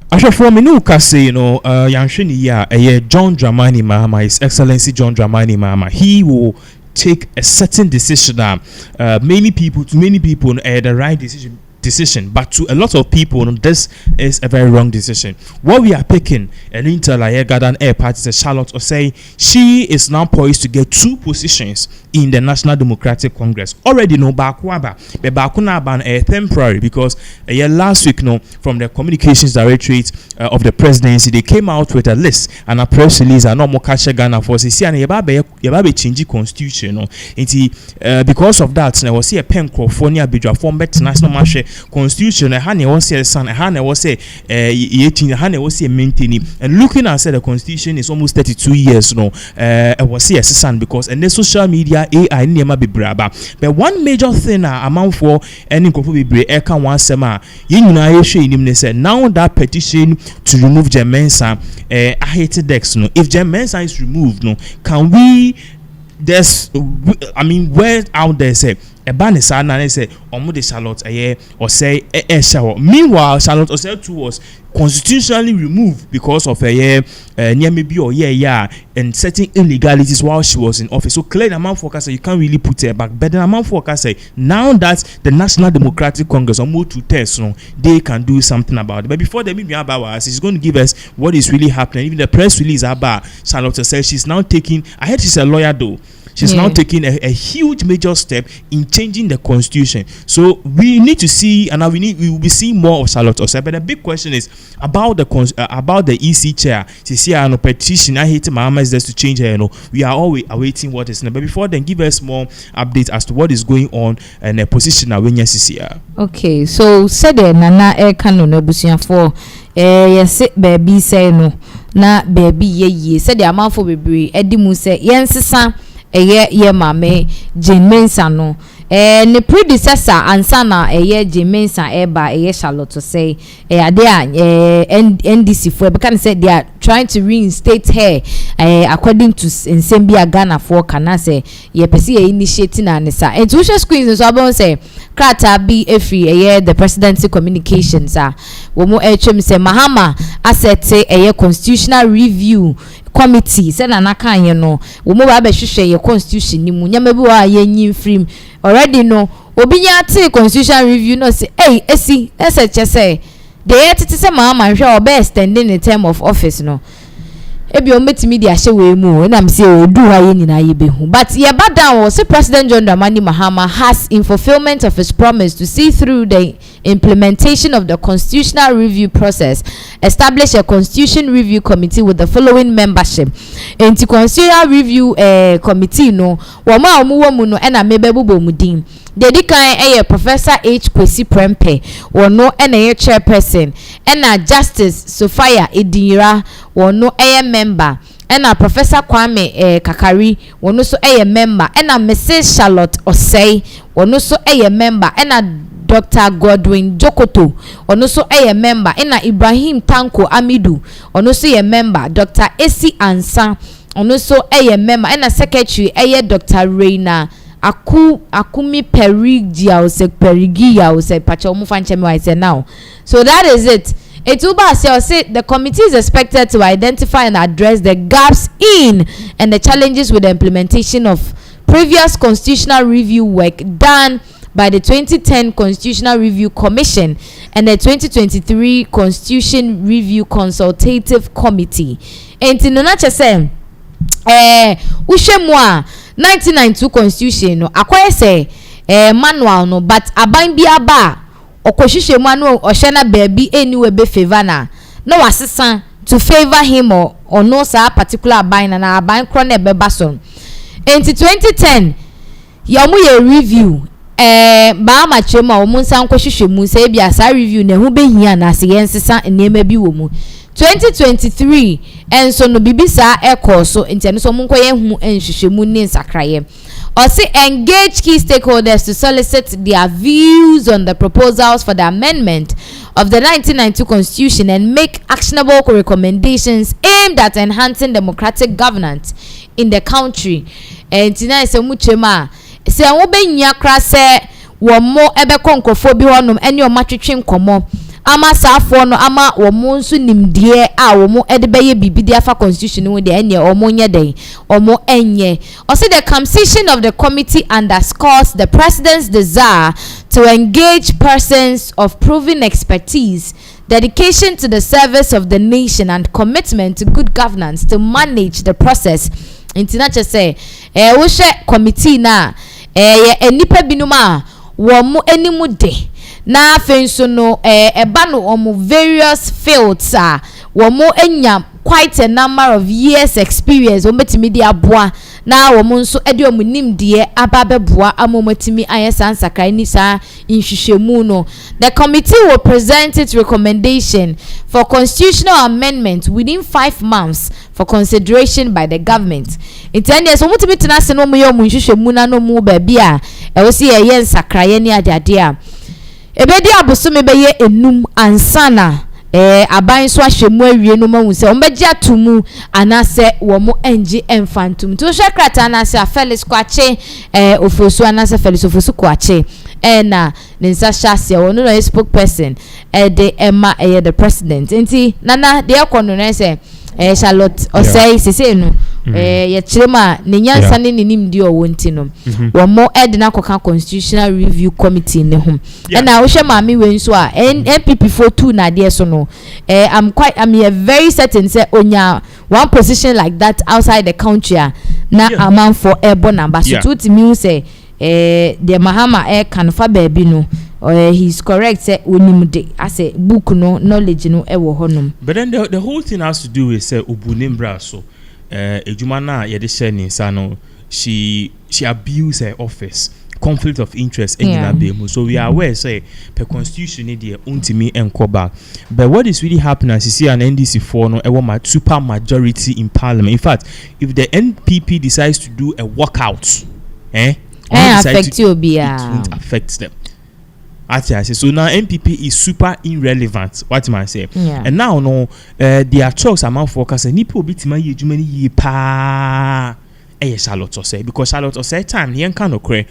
Ashafo Minuka say, Yanshini ya, John Dramani Mahama, His Excellency John Dramani Mahama, he will take a certain decision. Many people, the right decision, but to a lot of people, this is a very wrong decision. What we are picking, an Inter Garden Air Party, Charlotte Osei, she is now poised to get 2 positions in the National Democratic Congress. Already no Bakwaba, but Bakuna ban a temporary because last week from the Communications Directorate of the Presidency, they came out with a list and a press release and no more catch Ghana for CC and yababe change constitution. Because of that, there was a pen California bidra form bet national marche constitution. Hane was say son, Hane was say Hane was say maintaining and looking at the constitution is almost 32 years was say son because and the social media AI never be braba. But one major thing amount for any couple be break eka one sema you said now that petition to remove the Mensa I hated Dex if Mensa is removed can we where out there say a ban is and say omo de Charlotte or say shower. Meanwhile, Charlotte Osei too was constitutionally removed because of near maybe or and certain illegalities while she was in office. So clear the amount for you can't really put her back. But the amount for now that the National Democratic Congress are more to test, they can do something about it. But before they meet me about us, she's going to give us what is really happening. Even the press release about Charlotte Osei, she's now taking. I heard she's a lawyer though. She's now taking a huge major step in changing the constitution. So we need to see, and we will be seeing more of Charlotte Osei. But the big question is about the EC chair. She see no petition. I hate Mahama is just to change her. We are always awaiting what is next. But before then, give us more updates as to what is going on and the position that we see. Okay, so said Nana Kano no busia for yes baby say no na baby ye said the amount for baby Edimu say yensisa ye mame Jane Mensa no ne predecessor ansana Jane Mensa eba Charlotte Osei NDC for because said they are trying to reinstate her according to Nsembia Ghana for kana say ye pesi initiating anisa and social screens so about say krata bi efri the presidency communications wo mo say Mahama asset constitutional review committee said anaka no wo mo ba be hwehwe ye constitution ni mu nyama bi wa ye nyin frame already no obinya te constitutional review no say esi say the tete say Mahama hwe obe extending the term of office no ebi o metimi dia hye we mu na me say odu ha ye nyina ye behu but ye badan was say President John Dramani Mahama has in fulfillment of his promise to see through the implementation of the constitutional review process establish a constitution review committee with the following membership enti constitutional review committee no wo ma omu mu no na mebebubo mu din dedi kan Professor H Kwesi Prempe wono na chairperson na Justice Sophia Edinira wono member na Professor Kwame Kakari wono so member na Mrs Charlotte Osei wono so member na Dr. Godwin Jokoto ono so member na Ibrahim Tanko Amidu ono so member Dr. Esi Ansa ono so member na secretary Dr. Reina Akumi Perigia or Perigia or Pacho Mufanchemi I say now. So that is it. Etuba say the committee is expected to identify and address the gaps in and the challenges with the implementation of previous constitutional review work done by the 2010 Constitutional Review Commission and the 2023 Constitution Review Consultative Committee. And in another say Ushemwa 1992 Constitution no akwai say manual no but aban bia ba okohwehwe manual ohyena baabi anywhere be favor na wasesa to favor him or no sa particular aban na aban kro na beba so. In 2010 yamu ye review ba ma chema o mun san kohwehwe mu say bia sa review na hu behia na se yensesa enema bi wo mu 2023 enso no bibisa so ntene so mun koye hu enhwehwemu ni nsakraye or say engage key stakeholders to solicit their views on the proposals for the amendment of the 1992 constitution and make actionable recommendations aimed at enhancing democratic governance in the country. Entina se mu chema se wo benya kra se wo mo ebe konkrofo bi honum ene o matwetwe nkomo ama saafo no ama omo nso nimdie a omo edebeye bibidi afa constitution no de enye omo nye den omo enye. Also the composition of the committee underscores the president's desire to engage persons of proven expertise, dedication to the service of the nation, and commitment to good governance to manage the process. Inti na che say wo hwe committee na enipa binuma wo mo enimu de na afenso no eba no omo various fields wo mo enya quite a number of years experience wo metimi di aboa na wo mo nso ede omo nimdie ababeboa amomatimi ayesa ansakra ni sa nhwehwemu no. The committee will present its recommendation for constitutional amendment within 5 months for consideration by the government. Intended so mutimi tenase no mo ye omo nhwehwemu na no mu ba bia e wo se ye nsakra ye ni adade a ebedi abosome beye enum ansana aban so ahwemu awie no mahu se ombeji atumu anase wo mo enji enfantum to hwe krata anase Felix Kwache ofosu anase Felix ofosu Kwache na Mensa shase wo no spokesperson de Emma the president enti nana de ekono na se Charlotte Osei sese no ye chirema ne nyansa ne nim di owo nti no wo mo edina koka constitutional review committee ne ho na wo hwe maami we nso a NPP for 2 na de so no I'm very certain say onya one position like that outside the country na amount for ebo number so to me say the Mahama can fa baby no he's correct say onimde as a book no knowledge no ewo honum. But then the whole thing has to do with say obunimbra so ejuma na ye de share ni sa no she abuse her office, conflict of interest so we are aware say per constitution ni dey untimi enko back. But what is really happening as you see an NDC for no ewo super majority in parliament. In fact, if the NPP decides to do a walkout affect you be it won't affect them. So now NPP is super irrelevant. What am I saying? And now no their talks among focus and nipo bitima ye jumani ye pa Charlotte Osei, because Charlotte Osei time yen can occur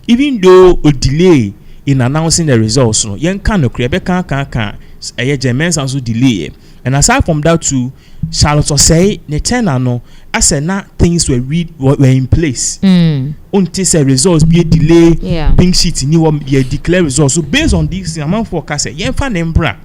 even though a delay in announcing the results no yen can occur be can Mensa also delay. And aside from that too, Charlotte Osei ne tenor no as na things were in place. Until say results be a delay, pink sheet ni declare results. So based on this amount forecast yen fa nembra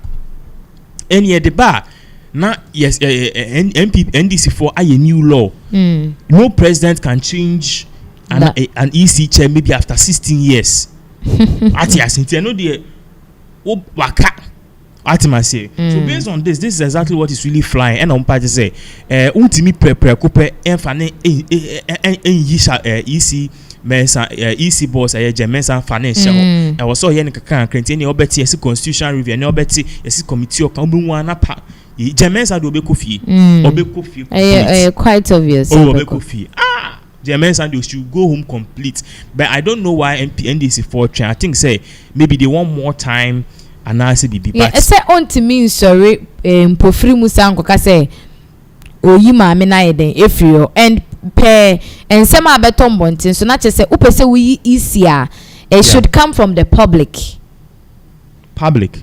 any the bar na yes NDC for a new law. No president can change an EC chair maybe after 16 years. Ati asinti no dey waka Say. So based on this is exactly what is really flying. And on part say ultimi coupe enfane EC Mensa EC boss Mensa financial I was so here nka krenti ni obeti yes constitutional review ni obeti yes committee o kan bu wan pa Mensa do obekofie quite obvious obekofie Mensa they should go home complete. But I don't know why NDC for I think say maybe they want more time. Yeah, say on to me sorry mpofri musa nkoka say oyi maame na yeden efrio and pe ensem abeton bontin so na che say upese we easier it should come from the public.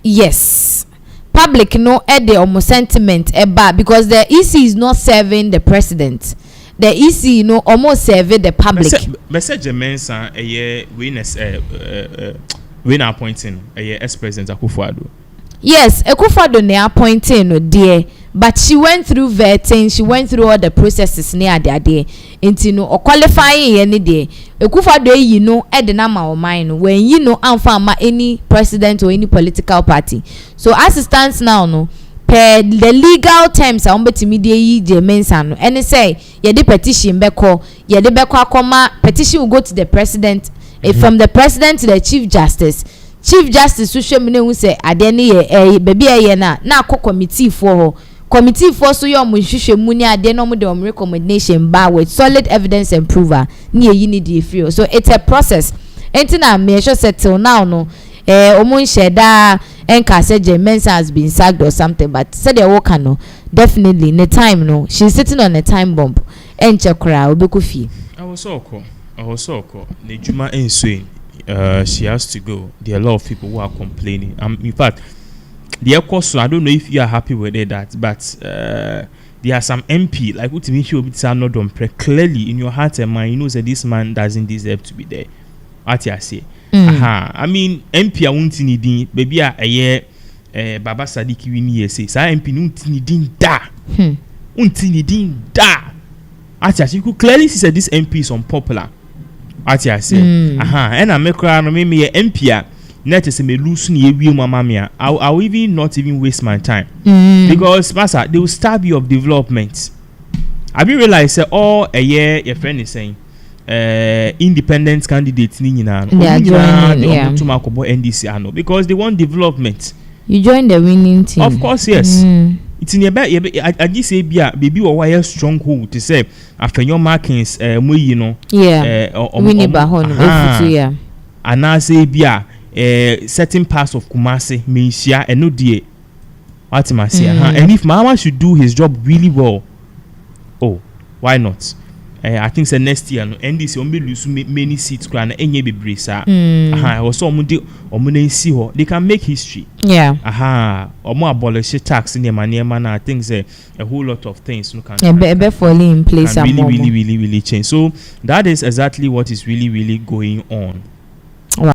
Yes, public no the omo sentiment eba because the EC is not serving the president. The EC no almost serving the public. Message Mensa witness when appointing ex-president Akufo-Addo. Yes, Akufo-Addo ne appointing no dear, but she went through vetting, she went through all the processes near there. Into no or qualifying any day. Akufo-Addo you know at the number of mine when you know am any president or any political party. So as it stands now no per the legal terms a umbetimi dey Mensa no and say ye the petition beko ye the beko akoma petition will go to the president. From the president to the chief justice social media who say adeni baby na committee for so your munhwehwemu ni ade no mo de recommendation ba with solid evidence and prover ni eyi ni dey free. So it's a process enti na me sure settle now no omo sheda enka say Mensa has been sacked or something, but said the worker no definitely in the time no she's sitting on a time bomb enche kra obekofie. I was so cool. Nejuma she has to go. There are a lot of people who are complaining. In fact, the course. I don't know if you are happy with it, but there are some MP like what me show bit not done clearly in your heart and mind. You know that this man doesn't deserve to be there. What I say. I mean MP I won't need baby a year. Baba Sadiki wini say sa MP nuntini din da untini din da atia you could clearly see that this MP is unpopular atia say and I make no me MP a net is me lose ni ewie mama me I will even not even waste my time because massa they will starve you of development. I be realize say all a year your friend is saying independent candidates ni nyina no to makobo NDC ano because they want development. You join the winning team. Of course, yes. It's in your back. I just say, baby, or wire stronghold to say after your markings, you know, winning Bahon, yeah. And I say, certain parts of Kumasi, Mencia, and no dear. What am I saying? And if Mahama should do his job really well, oh, why not? I think the next year no NDC only lose many seats kran enye bebre sa also omo see ho they can make history omo abolish tax in the maniema na I think say a whole lot of things no can falling in place and really change. So that is exactly what is really going on.